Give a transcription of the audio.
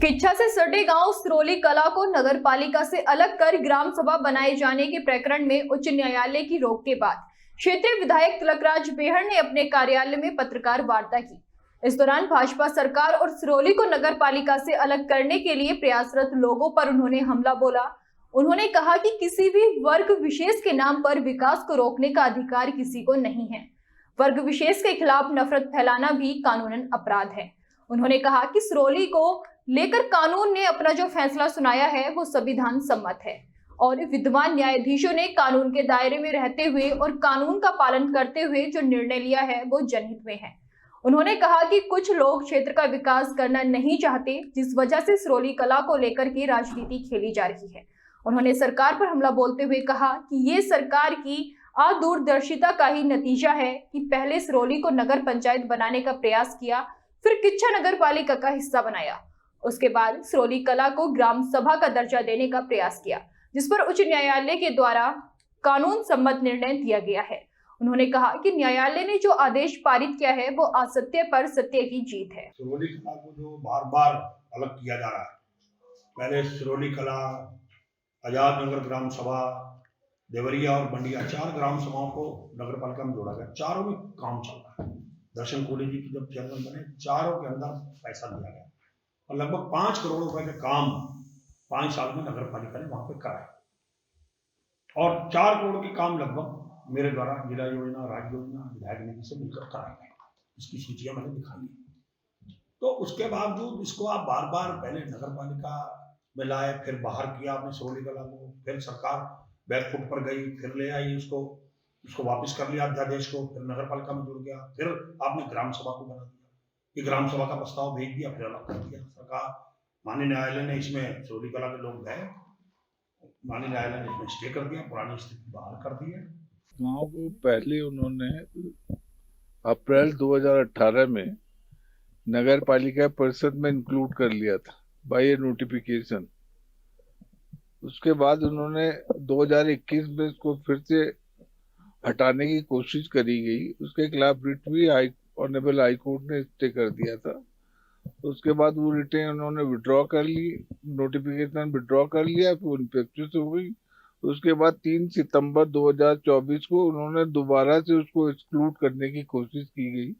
किच्छा से सटे गांव सिरोली कला को नगर पालिका से अलग कर ग्राम सभा बनाए जाने के प्रकरण में उच्च न्यायालय की रोक के बाद क्षेत्रीय विधायक तिलकराज बेहड़ ने अपने कार्यालय में पत्रकार वार्ता की। इस दौरान भाजपा सरकार और सिरोली को नगर पालिका से अलग करने के लिए प्रयासरत लोगों पर उन्होंने हमला बोला। उन्होंने कहा कि किसी भी वर्ग विशेष के नाम पर विकास को रोकने का अधिकार किसी को नहीं है। वर्ग विशेष के खिलाफ नफरत फैलाना भी कानूनन अपराध है। उन्होंने कहा कि सिरोली को लेकर कानून ने अपना जो फैसला सुनाया है वो संविधान सम्मत है और विद्यमान न्यायाधीशों ने कानून के दायरे में रहते हुए और कानून का पालन करते हुए जो निर्णय लिया है वो जनहित में है। उन्होंने कहा कि कुछ लोग क्षेत्र का विकास करना नहीं चाहते, जिस वजह से सिरोली कला को लेकर की राजनीति खेली जा रही है। उन्होंने सरकार पर हमला बोलते हुए कहा कि ये सरकार की अदूरदर्शिता का ही नतीजा है कि पहले सिरोली को नगर पंचायत बनाने का प्रयास किया, फिर किच्छा नगर पालिका का हिस्सा बनाया, उसके बाद सिरोली कला को ग्राम सभा का दर्जा देने का प्रयास किया, जिस पर उच्च न्यायालय के द्वारा कानून सम्मत निर्णय दिया गया है। उन्होंने कहा कि न्यायालय ने जो आदेश पारित किया है वो असत्य पर सत्य की जीत है। सिरोली कला को जो बार बार अलग किया जा रहा है, पहले सिरोली कला, आजाद नगर ग्राम सभा, देवरिया और बंडिया, 4 ग्राम सभाओं को नगर पालिका में जोड़ा गया। चारों में काम चल रहा है। दर्शन कोहली जी की जब चेयरमैन बने, चारों के अंदर पैसा दिया गया और लगभग 5 करोड़ रुपए का काम 5 साल में नगर पालिका ने वहां पे कराया और 4 करोड़ के काम लगभग मेरे द्वारा जिला योजना, राज्य योजना, विधायक निधि से मिलकर कराए गए। इसकी सूचियां मैंने दिखाई है। तो उसके बावजूद इसको आप बार बार पहले नगर पालिका में लाए, फिर बाहर किया आपने सिरोली कला को, फिर सरकार बैकफुट पर गई, फिर ले आई उसको वापस कर लिया अध्यादेश को, फिर नगर पालिका में जुड़ गया, फिर आपने ग्राम सभा को बना दिया। ये ग्राम सभा का प्रस्ताव भेज दिया, फिर अलग कर दिया सरकार। माननीय न्यायालय ने इसमें सिरोली कला के लोग गए, माननीय न्यायालय ने इसमें स्टे कर दिया, पुरानी स्थिति बहाल कर दी है। गाँव को पहले उन्होंने अप्रैल 2018 में नगर पालिका परिषद में इंक्लूड कर लिया था बाय नोटिफिकेशन। उसके बाद उन्होंने 2021 में इसको फिर से हटाने की कोशिश करी गई। उसके खिलाफ रिट भी ऑनरेबल हाई कोर्ट ने स्टे कर दिया था। उसके बाद वो रिटें उन्होंने विड्रॉ कर ली, नोटिफिकेशन विड्रॉ कर लिया, फिर इन्फेक्चुअस हो गई। उसके बाद 3 सितंबर 2024 को उन्होंने दोबारा से उसको एक्सक्लूड करने की कोशिश की गई।